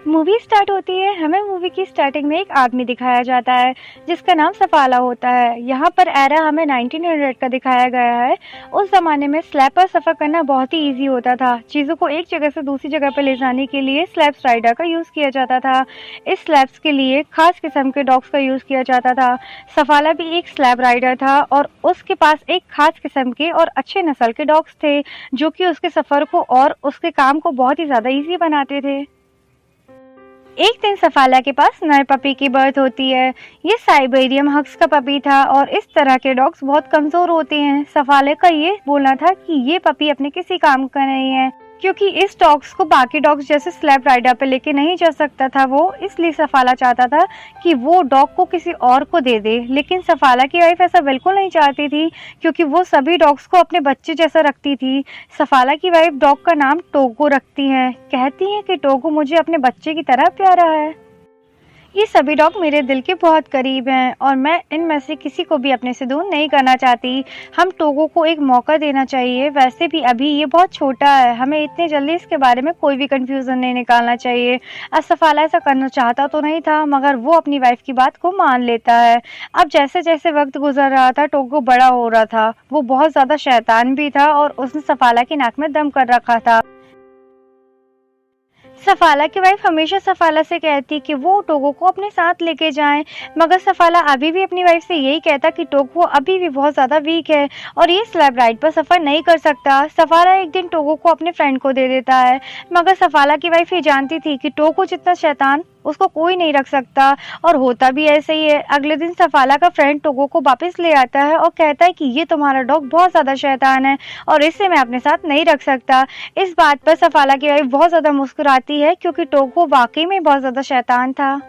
Movie start होती है। हमें मूवी की स्टार्टिंग में एक आदमी दिखाया जाता है जिसका नाम सफाला होता है। यहाँ पर एरा हमें 1900 का दिखाया गया है। उस ज़माने में स्लैब पर सफ़र करना बहुत ही इजी होता था। चीज़ों को एक जगह से दूसरी जगह पर ले जाने के लिए स्लैब्स राइडर का यूज़ किया जाता था। इस स्लैब्स के लिए खास किस्म के डॉग्स का यूज़ किया जाता था। सफाला भी एक स्लैब राइडर था और उसके पास एक खास किस्म के और अच्छे नस्ल के डॉग्स थे जो कि उसके सफ़र को और उसके काम को बहुत ही ज़्यादा ईजी बनाते थे। एक दिन सफाला के पास नए पपी की बर्थ होती है। ये साइबेरियन हस्क का पपी था और इस तरह के डॉग्स बहुत कमज़ोर होते हैं। सफाले का ये बोलना था कि ये पपी अपने किसी काम का नहीं है, क्योंकि इस डॉग्स को बाकी डॉग्स जैसे स्लैब राइडर पे लेके नहीं जा सकता था वो, इसलिए सफाला चाहता था कि वो डॉग को किसी और को दे दे। लेकिन सफाला की वाइफ ऐसा बिल्कुल नहीं चाहती थी, क्योंकि वो सभी डॉग्स को अपने बच्चे जैसा रखती थी। सफाला की वाइफ डॉग का नाम टोगो रखती हैं। कहती हैं कि टोगो मुझे अपने बच्चे की तरह प्यारा है। ये सभी डॉग मेरे दिल के बहुत करीब हैं और मैं इनमें से किसी को भी अपने से दूर नहीं करना चाहती। हम टोगो को एक मौका देना चाहिए। वैसे भी अभी ये बहुत छोटा है, हमें इतने जल्दी इसके बारे में कोई भी कंफ्यूजन नहीं निकालना चाहिए। सफाला ऐसा करना चाहता तो नहीं था, मगर वो अपनी वाइफ की बात को मान लेता है। अब जैसे जैसे वक्त गुजर रहा था टोगो बड़ा हो रहा था। वो बहुत ज़्यादा शैतान भी था और उसने सफाला की नाक में दम कर रखा था। सफाला की वाइफ हमेशा सफाला से कहती कि वो टोगो को अपने साथ लेके जाएं, मगर सफाला अभी भी अपनी वाइफ से यही कहता कि टोगो अभी भी बहुत ज़्यादा वीक है और ये स्लैब राइड पर सफ़र नहीं कर सकता। सफाला एक दिन टोगो को अपने फ्रेंड को दे देता है, मगर सफाला की वाइफ ये जानती थी कि टोगो जितना शैतान उसको कोई नहीं रख सकता, और होता भी ऐसे ही है। अगले दिन सफाला का फ्रेंड टोगो को वापस ले आता है और कहता है कि ये तुम्हारा डॉग बहुत ज़्यादा शैतान है और इसे मैं अपने साथ नहीं रख सकता। इस बात पर सफाला की वाइफ बहुत ज़्यादा मुस्कुराती है, क्योंकि टोगो वाकई में बहुत ज़्यादा शैतान था।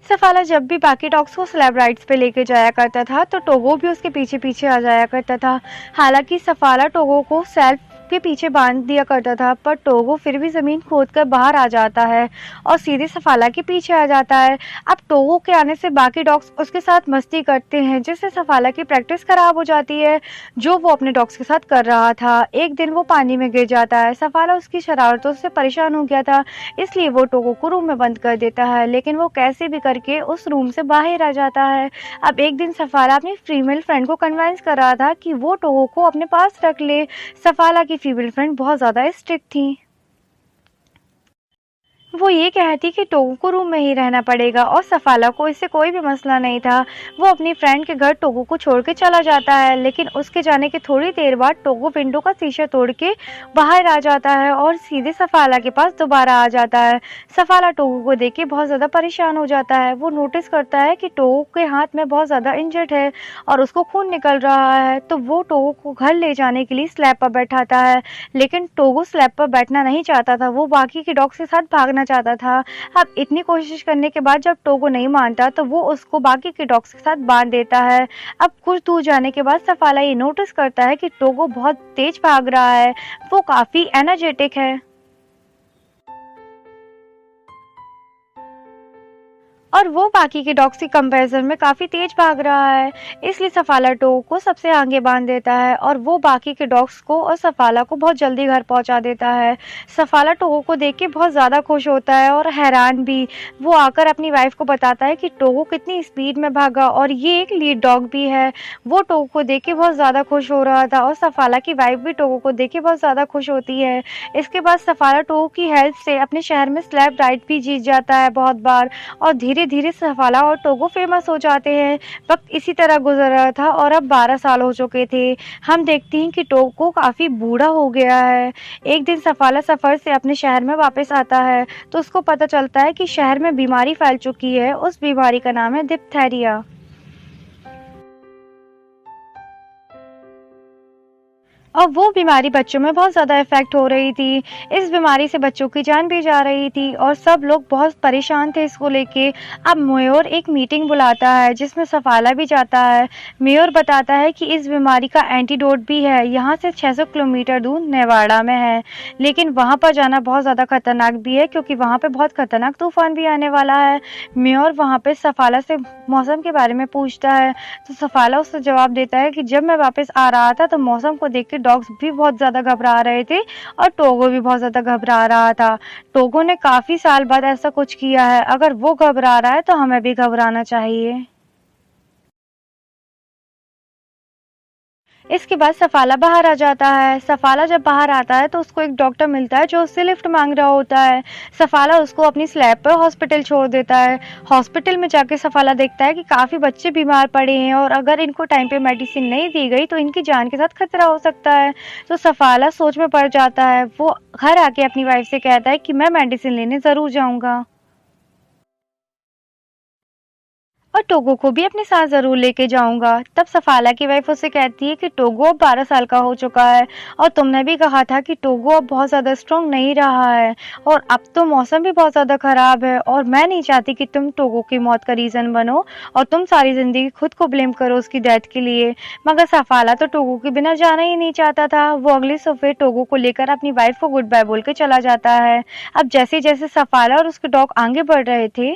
सफाला जब भी बाकी डॉग्स को स्लैब राइड्स पे लेके जाया करता था तो टोगो भी उसके पीछे पीछे आ जाया करता था। हालांकि सफाला टोगो को सेल्फ के पीछे बांध दिया करता था, पर टोगो फिर भी ज़मीन खोदकर बाहर आ जाता है और सीधे सफाला के पीछे आ जाता है। अब टोगो के आने से बाकी डॉग्स उसके साथ मस्ती करते हैं, जिससे सफाला की प्रैक्टिस खराब हो जाती है जो वो अपने डॉग्स के साथ कर रहा था। एक दिन वो पानी में गिर जाता है। सफाला उसकी शरारतों से परेशान हो गया था, इसलिए वो टोगो को रूम में बंद कर देता है, लेकिन वो कैसे भी करके उस रूम से बाहर आ जाता है। अब एक दिन सफाला अपनी फीमेल फ्रेंड को कन्विंस कर रहा था कि वो टोगो को अपने पास रख ले। सफाला की फीमेल फ्रेंड बहुत ज़्यादा स्ट्रिक्ट थी। वो ये कहती कि टोगो को रूम में ही रहना पड़ेगा और सफाला को इससे कोई भी मसला नहीं था। वो अपनी फ्रेंड के घर टोगो को छोड़ के चला जाता है, लेकिन उसके जाने के थोड़ी देर बाद टोगो विंडो का शीशा तोड़ के बाहर आ जाता है और सीधे सफाला के पास दोबारा आ जाता है। सफाला टोगो को देख के बहुत ज़्यादा परेशान हो जाता है। वो नोटिस करता है कि टोगो के हाथ में बहुत ज़्यादा इंजर्ड है और उसको खून निकल रहा है, तो वो टोगो को घर ले जाने के लिए स्लैब पर बैठाता है। लेकिन टोगो स्लैब पर बैठना नहीं चाहता था, वो बाकी के डॉग के साथ भागना चाहता था। अब इतनी कोशिश करने के बाद जब टोगो नहीं मानता तो वो उसको बाकी के डॉग्स के साथ बांध देता है। अब कुछ दूर जाने के बाद सफाला ये नोटिस करता है कि टोगो बहुत तेज भाग रहा है, वो काफी एनर्जेटिक है और वो बाकी के डॉग्स की कंपैरिजन में काफ़ी तेज भाग रहा है। इसलिए सफाला टोगो को सबसे आगे बांध देता है और वो बाकी के डॉग्स को और सफाला को बहुत जल्दी घर पहुंचा देता है। सफाला टोगो को देख के बहुत ज़्यादा खुश होता है और हैरान भी। वो आकर अपनी वाइफ को बताता है कि टोगो कितनी स्पीड में भागा और ये एक लीड डॉग भी है। वो टोगो को देख के बहुत ज़्यादा खुश हो रहा था और सफाला की वाइफ भी टोगो को देख के बहुत ज़्यादा खुश होती है। इसके बाद सफाला टोगो की हेल्प से अपने शहर में स्लैब राइड भी जीत जाता है बहुत बार, और धीरे धीरे सफाला और टोगो फेमस हो जाते हैं। वक्त इसी तरह गुजर रहा था और अब 12 साल हो चुके थे। हम देखते हैं कि टोगो काफ़ी बूढ़ा हो गया है। एक दिन सफाला सफ़र से अपने शहर में वापस आता है तो उसको पता चलता है कि शहर में बीमारी फैल चुकी है। उस बीमारी का नाम है डिप्थेरिया। और वो बीमारी बच्चों में बहुत ज़्यादा इफ़ेक्ट हो रही थी। इस बीमारी से बच्चों की जान भी जा रही थी और सब लोग बहुत परेशान थे इसको लेके। अब मेयर एक मीटिंग बुलाता है जिसमें सफाला भी जाता है। मेयर बताता है कि इस बीमारी का एंटीडोट भी है, यहाँ से 600 किलोमीटर दूर नेवाड़ा में है, लेकिन वहाँ पर जाना बहुत ज़्यादा खतरनाक भी है क्योंकि वहाँ पर बहुत खतरनाक तूफान भी आने वाला है। मेयर वहाँ पर सफाला से मौसम के बारे में पूछता है तो सफाला उससे जवाब देता है कि जब मैं वापस आ रहा था तो मौसम को देख के डॉग्स भी बहुत ज़्यादा घबरा रहे थे और टोगो भी बहुत ज़्यादा घबरा रहा था। टोगो ने काफ़ी साल बाद ऐसा कुछ किया है, अगर वो घबरा रहा है तो हमें भी घबराना चाहिए। इसके बाद सफाला बाहर आ जाता है। सफाला जब बाहर आता है तो उसको एक डॉक्टर मिलता है जो उससे लिफ्ट मांग रहा होता है। सफाला उसको अपनी स्लैब पर हॉस्पिटल छोड़ देता है। हॉस्पिटल में जाके सफाला देखता है कि काफ़ी बच्चे बीमार पड़े हैं और अगर इनको टाइम पे मेडिसिन नहीं दी गई तो इनकी जान के साथ खतरा हो सकता है। तो सफाला सोच में पड़ जाता है। वो घर आके अपनी वाइफ से कहता है कि मैं मेडिसिन लेने ज़रूर जाऊँगा और टोगो को भी अपने साथ ज़रूर लेके जाऊँगा। तब सफाला की वाइफ उससे कहती है कि टोगो अब 12 साल का हो चुका है और तुमने भी कहा था कि टोगो अब बहुत ज़्यादा स्ट्रॉन्ग नहीं रहा है और अब तो मौसम भी बहुत ज़्यादा ख़राब है और मैं नहीं चाहती कि तुम टोगो की मौत का रीज़न बनो और तुम सारी ज़िंदगी खुद को ब्लेम करो उसकी डेथ के लिए। मगर सफाला तो टोगो के बिना जाना ही नहीं चाहता था। वो अगले सुबह टोगो को लेकर अपनी वाइफ को गुड बाय बोल के चला जाता है। अब जैसे जैसे सफाला और उसके डॉग आगे बढ़ रहे थे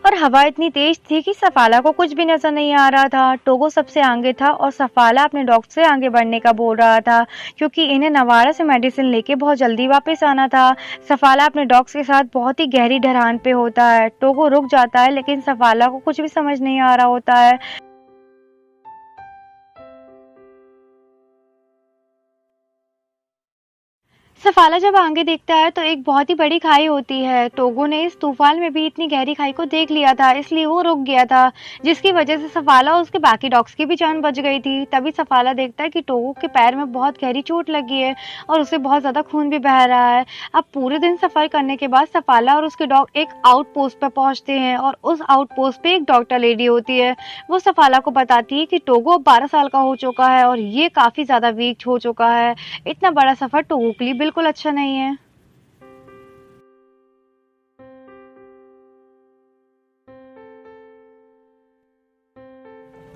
और हवा इतनी तेज थी कि सफाला को कुछ भी नजर नहीं आ रहा था। टोगो सबसे आगे था और सफाला अपने डॉग से आगे बढ़ने का बोल रहा था क्योंकि इन्हें नवाड़ा से मेडिसिन लेके बहुत जल्दी वापस आना था। सफाला अपने डॉग्स के साथ बहुत ही गहरी ढलान पे होता है। टोगो रुक जाता है लेकिन सफाला को कुछ भी समझ नहीं आ रहा होता है। सफाला जब आगे देखता है तो एक बहुत ही बड़ी खाई होती है। टोगो ने इस तूफान में भी इतनी गहरी खाई को देख लिया था, इसलिए वो रुक गया था, जिसकी वजह से सफाला और उसके बाकी डॉग्स की भी जान बच गई थी। तभी सफाला देखता है कि टोगो के पैर में बहुत गहरी चोट लगी है और उसे बहुत ज्यादा खून भी बह रहा है। अब पूरे दिन सफर करने के बाद सफाला और उसके डॉग एक आउटपोस्ट पर पहुंचते हैं और उस आउटपोस्ट पे एक डॉक्टर लेडी होती है। वो सफाला को बताती है कि टोगो 12 साल का हो चुका है और ये काफी ज्यादा वीक हो चुका है। इतना बड़ा सफर टोगो के लिए बिल्कुल अच्छा नहीं है।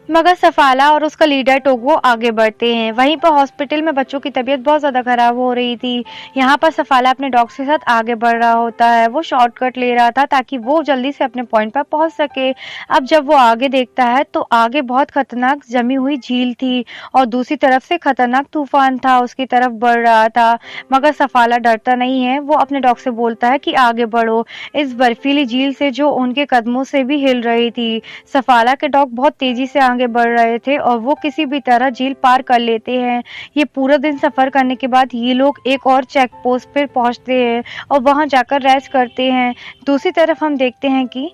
मगर सफाला और उसका लीडर टोगो आगे बढ़ते हैं। वहीं पर हॉस्पिटल में बच्चों की तबीयत बहुत ज़्यादा खराब हो रही थी। यहाँ पर सफाला अपने डॉग्स के साथ आगे बढ़ रहा होता है। वो शॉर्टकट ले रहा था ताकि वो जल्दी से अपने पॉइंट पर पहुंच सके। अब जब वो आगे देखता है तो आगे बहुत खतरनाक जमी हुई झील थी और दूसरी तरफ से खतरनाक तूफान था उसकी तरफ बढ़ रहा था। मगर सफाला डरता नहीं है। वो अपने डॉग से बोलता है कि आगे बढ़ो, इस बर्फीली झील से जो उनके कदमों से भी हिल रही थी। सफाला के डॉग बहुत तेजी से आगे बढ़ रहे थे और वो किसी भी तरह झील पार कर लेते हैं। ये पूरा दिन सफर करने के बाद ये लोग एक और चेक पोस्ट पर पहुंचते हैं और वहां जाकर रेस्ट करते हैं। दूसरी तरफ हम देखते हैं कि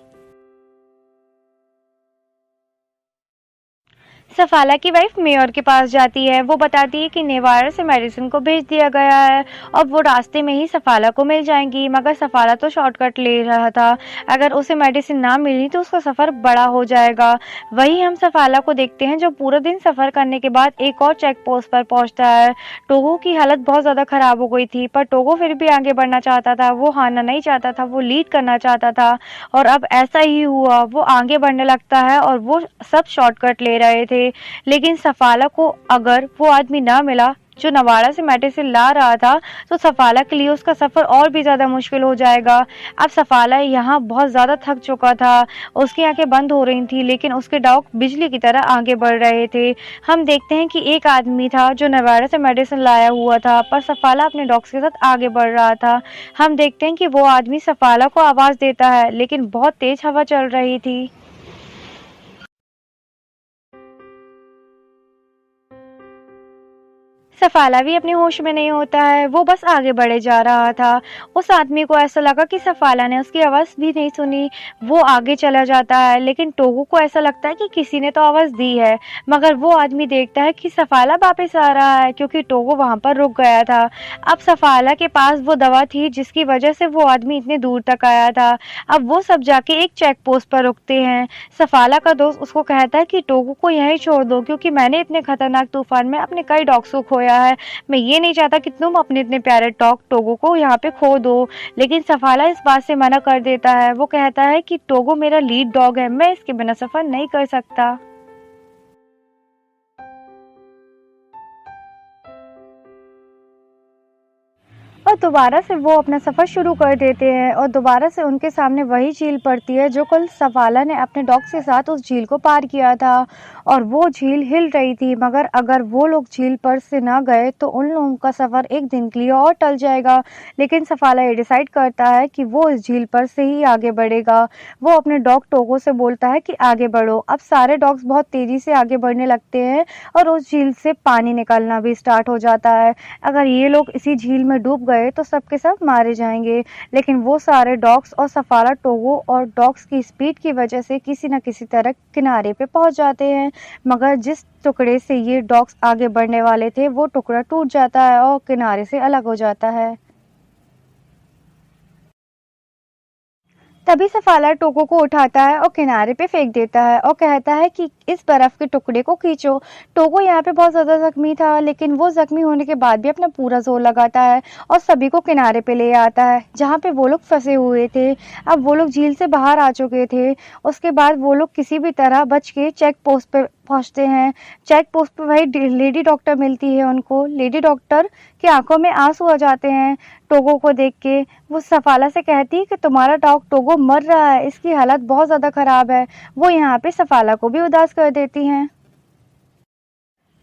सफाला की वाइफ मेयर के पास जाती है। वो बताती है कि नेवाड़ा से मेडिसिन को भेज दिया गया है और वो रास्ते में ही सफाला को मिल जाएंगी। मगर सफाला तो शॉर्टकट ले रहा था, अगर उसे मेडिसिन ना मिली तो उसका सफ़र बड़ा हो जाएगा। वही हम सफाला को देखते हैं जो पूरा दिन सफ़र करने के बाद एक और चेक पोस्ट पर पहुंचता है। टोगो की हालत बहुत ज़्यादा ख़राब हो गई थी पर टोगो फिर भी आगे बढ़ना चाहता था। वो हारना नहीं चाहता था, वो लीड करना चाहता था और अब ऐसा ही हुआ। वो आगे बढ़ने लगता है और वो सब शॉर्टकट ले रहे थे। लेकिन सफाला को अगर वो आदमी ना मिला जो नवाड़ा से मेडिसिन ला रहा था तो सफाला के लिए उसका सफ़र और भी ज़्यादा मुश्किल हो जाएगा। अब सफाला यहाँ बहुत ज़्यादा थक चुका था, उसकी आंखें बंद हो रही थी लेकिन उसके डॉग बिजली की तरह आगे बढ़ रहे थे। हम देखते हैं कि एक आदमी था जो नवाड़ा से मेडिसिन लाया हुआ था पर सफाला अपने डॉग्स के साथ आगे बढ़ रहा था। हम देखते हैं कि वो आदमी सफाला को आवाज़ देता है लेकिन बहुत तेज हवा चल रही थी। सफाला भी अपने होश में नहीं होता है, वो बस आगे बढ़े जा रहा था। उस आदमी को ऐसा लगा कि सफाला ने उसकी आवाज़ भी नहीं सुनी। वो आगे चला जाता है लेकिन टोगो को ऐसा लगता है कि किसी ने तो आवाज़ दी है। मगर वो आदमी देखता है कि सफाला वापस आ रहा है क्योंकि टोगो वहाँ पर रुक गया था। अब सफाला के पास वो दवा थी जिसकी वजह से वो आदमी इतने दूर तक आया था। अब वो सब जाके एक चेक पोस्ट पर रुकते हैं। सफाला का दोस्त उसको कहता है कि टोगो को यहीं छोड़ दो क्योंकि मैंने इतने खतरनाक तूफान में अपने कई डॉग्स को खोया है। मैं ये नहीं चाहता कि तुम अपने इतने प्यारे डॉग टोगो को यहाँ पे खो दो। लेकिन सफाला इस बात से मना कर देता है। वो कहता है कि टोगो मेरा लीड डॉग है, मैं इसके बिना सफर नहीं कर सकता। और दोबारा से वो अपना सफ़र शुरू कर देते हैं और दोबारा से उनके सामने वही झील पड़ती है जो कल सफाला ने अपने डॉग्स के साथ उस झील को पार किया था। और वो झील हिल रही थी, मगर अगर वो लोग झील पर से ना गए तो उन लोगों का सफ़र एक दिन के लिए और टल जाएगा। लेकिन सफाला ये डिसाइड करता है कि वो इस झील पर से ही आगे बढ़ेगा। वो अपने डॉग टोगो से बोलता है कि आगे बढ़ो। अब सारे डॉग्स बहुत तेज़ी से आगे बढ़ने लगते हैं और उस झील से पानी निकलना भी स्टार्ट हो जाता है। अगर ये लोग इसी झील में डूब गए तो सब के सब मारे जाएंगे। लेकिन वो सारे डॉग्स और सफाला टोगो और डॉग्स की स्पीड की वजह से किसी न किसी तरह किनारे पे पहुंच जाते हैं। मगर जिस टुकड़े से ये डॉग्स आगे बढ़ने वाले थे वो टुकड़ा टूट जाता है और किनारे से अलग हो जाता है। तभी सफाला टोगो को उठाता है और किनारे पे फेंक देता है और कहता है कि इस बर्फ के टुकड़े को खींचो। टोगो यहाँ पे बहुत ज़्यादा जख्मी था, लेकिन वो जख्मी होने के बाद भी अपना पूरा जोर लगाता है और सभी को किनारे पे ले आता है जहाँ पे वो लोग फंसे हुए थे। अब वो लोग झील से बाहर आ चुके थे। उसके बाद वो लोग किसी भी तरह बच के चेक पोस्ट पे पहुंचते हैं। चेक पोस्ट पे वही लेडी डॉक्टर मिलती है उनको। लेडी डॉक्टर की आंखों में आंसू आ जाते हैं टोगो को देख के। वो सफाला से कहती है कि तुम्हारा डॉग टोगो मर रहा है, इसकी हालत बहुत ज़्यादा ख़राब है। वो यहाँ पे सफाला को भी उदास कर देती हैं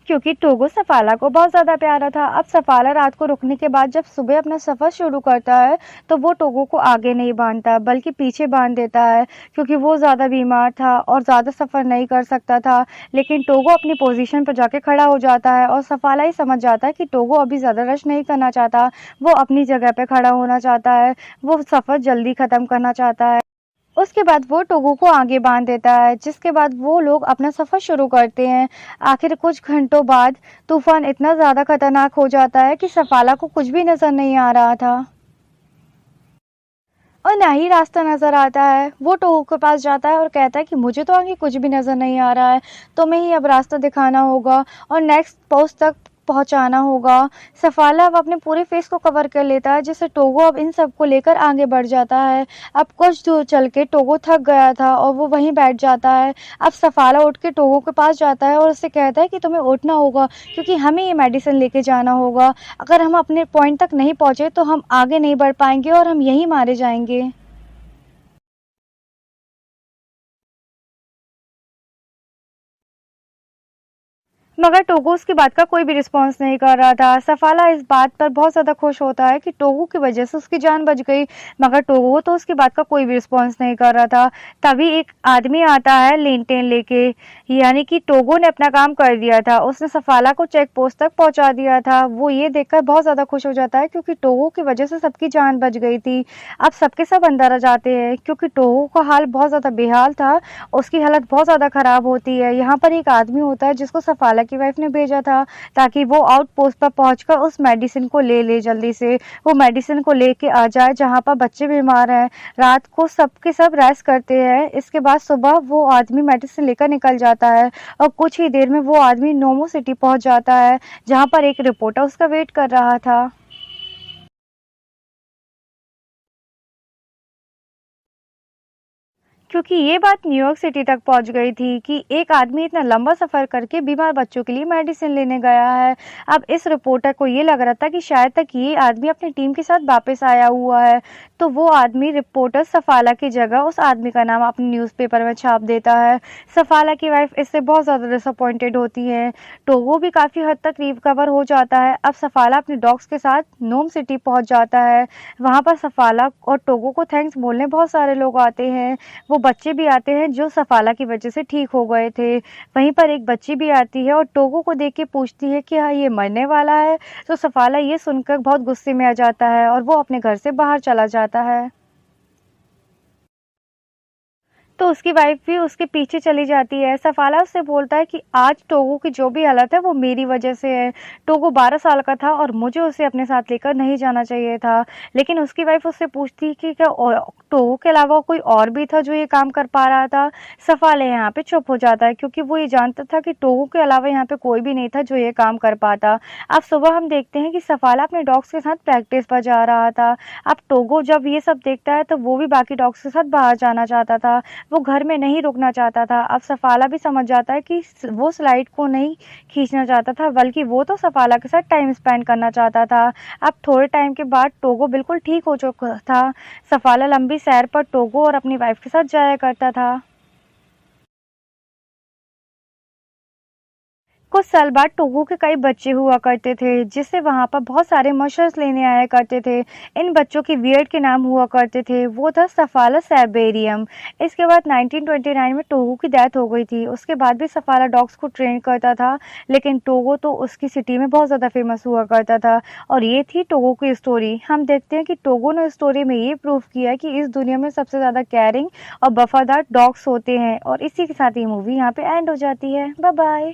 क्योंकि टोगो सफाला को बहुत ज़्यादा प्यारा था। अब सफाला रात को रुकने के बाद जब सुबह अपना सफ़र शुरू करता है तो वो टोगो को आगे नहीं बांधता बल्कि पीछे बांध देता है, क्योंकि वो ज़्यादा बीमार था और ज़्यादा सफ़र नहीं कर सकता था। लेकिन टोगो अपनी पोजीशन पर जाके खड़ा हो जाता है और सफाला ही समझ जाता है कि टोगो अभी ज़्यादा रश नहीं करना चाहता, वो अपनी जगह पर खड़ा होना चाहता है, वो सफ़र जल्दी ख़त्म करना चाहता है। उसके बाद वो टोगो को आगे बांध देता है, जिसके बाद वो लोग अपना सफ़र शुरू करते हैं। आखिर कुछ घंटों बाद तूफान इतना ज़्यादा खतरनाक हो जाता है कि सफाला को कुछ भी नज़र नहीं आ रहा था और ना ही रास्ता नज़र आता है। वो टोगो के पास जाता है और कहता है कि मुझे तो आगे कुछ भी नज़र नहीं आ रहा है, तुम्हें ही अब रास्ता दिखाना होगा और नेक्स्ट पोस्ट तक पहुंचाना होगा। सफाला अब अपने पूरे फेस को कवर कर लेता है, जिससे टोगो अब इन सब को लेकर आगे बढ़ जाता है। अब कुछ दूर चल के टोगो थक गया था और वो वहीं बैठ जाता है। अब सफाला उठ के टोगो के पास जाता है और उससे कहता है कि तुम्हें उठना होगा, क्योंकि हमें ये मेडिसिन लेके जाना होगा। अगर हम अपने पॉइंट तक नहीं पहुंचे तो हम आगे नहीं बढ़ पाएंगे और हम यहीं मारे जाएंगे। मगर टोगो उसकी बात का कोई भी रिस्पॉन्स नहीं कर रहा था। सफाला इस बात पर बहुत ज़्यादा खुश होता है कि टोगो की वजह से उसकी जान बच गई, मगर टोगो तो उसकी बात का कोई भी रिस्पॉन्स नहीं कर रहा था। तभी एक आदमी आता है लेंटेन लेके, यानी कि टोगो ने अपना काम कर दिया था, उसने सफाला को चेक पोस्ट तक पहुंचा दिया था। वो ये देखकर बहुत ज़्यादा खुश हो जाता है क्योंकि टोगो की वजह से सबकी जान बच गई थी। अब सबके सब अंदर आ जाते हैं क्योंकि टोगो का हाल बहुत ज़्यादा बेहाल था, उसकी हालत बहुत ज़्यादा ख़राब होती है। यहाँ पर एक आदमी होता है जिसको सफाला की वाइफ ने भेजा था ताकि वो आउटपोस्ट पर पहुंचकर उस मेडिसिन को ले जल्दी से, वो मेडिसिन को लेके आ जाए जहां पर बच्चे बीमार हैं। रात को सबके सब रेस्ट करते हैं। इसके बाद सुबह वो आदमी मेडिसिन लेकर निकल जाता है और कुछ ही देर में वो आदमी नोमो सिटी पहुंच जाता है जहां पर एक रिपोर्टर उसका वेट कर रहा था। क्योंकि ये बात न्यूयॉर्क सिटी तक पहुंच गई थी कि एक आदमी इतना लंबा सफ़र करके बीमार बच्चों के लिए मेडिसिन लेने गया है। अब इस रिपोर्टर को ये लग रहा था कि शायद तक ये आदमी अपनी टीम के साथ वापस आया हुआ है, तो वो आदमी रिपोर्टर सफाला की जगह उस आदमी का नाम अपने न्यूज़पेपर में छाप देता है। सफाला की वाइफ इससे बहुत ज़्यादा डिसअपॉइंटेड होती है। टोगो भी काफ़ी हद तक रिकवर हो जाता है। अब सफाला अपने डॉग्स के साथ नोम सिटी पहुंच जाता है। वहाँ पर सफाला और टोगो को थैंक्स बोलने बहुत सारे लोग आते हैं। वो बच्चे भी आते हैं जो सफाला की वजह से ठीक हो गए थे। वहीं पर एक बच्ची भी आती है और टोगो को देख के पूछती है कि हाँ, ये मरने वाला है। तो सफाला ये सुनकर बहुत गुस्से में आ जाता है और वो अपने घर से बाहर चला जाता है। तो उसकी वाइफ भी उसके पीछे चली जाती है। सफाला उससे बोलता है कि आज टोगो की जो भी हालत है वो मेरी वजह से है। टोगो 12 साल का था और मुझे उसे अपने साथ लेकर नहीं जाना चाहिए था। लेकिन उसकी वाइफ उससे पूछती है कि क्या टोगो के अलावा कोई और भी था जो ये काम कर पा रहा था। सफाला यहाँ पे चुप हो जाता है क्योंकि वो ये जानता था कि टोगो के अलावा यहाँ पे कोई भी नहीं था जो ये काम कर पाता। अब सुबह हम देखते हैं कि सफाला अपने डॉग्स के साथ प्रैक्टिस पर जा रहा था। अब टोगो जब ये सब देखता है तो वो भी बाकी डॉग्स के साथ बाहर जाना चाहता था। वो घर में नहीं रुकना चाहता था। अब सफाला भी समझ जाता है कि वो स्लाइड को नहीं खींचना चाहता था, बल्कि वो तो सफाला के साथ टाइम स्पेंड करना चाहता था। अब थोड़े टाइम के बाद टोगो बिल्कुल ठीक हो चुका था। सफाला लंबी सैर पर टोगो और अपनी वाइफ के साथ जाया करता था। कुछ साल बाद टोगो के कई बच्चे हुआ करते थे, जिससे वहां पर बहुत सारे मशर्स लेने आया करते थे। इन बच्चों की वियर्ड के नाम हुआ करते थे। वो था सफाला सैबेरियम। इसके बाद 1929 में टोगो की डेथ हो गई थी। उसके बाद भी सफाला डॉग्स को ट्रेन करता था, लेकिन टोगो तो उसकी सिटी में बहुत ज़्यादा फेमस हुआ करता था। और ये थी टोगो की स्टोरी। हम देखते हैं कि टोगो ने स्टोरी में ये प्रूव किया है कि इस दुनिया में सबसे ज़्यादा केयरिंग और वफादार डॉग्स होते हैं। और इसी के साथ ये मूवी यहाँ पे एंड हो जाती है। Bye bye.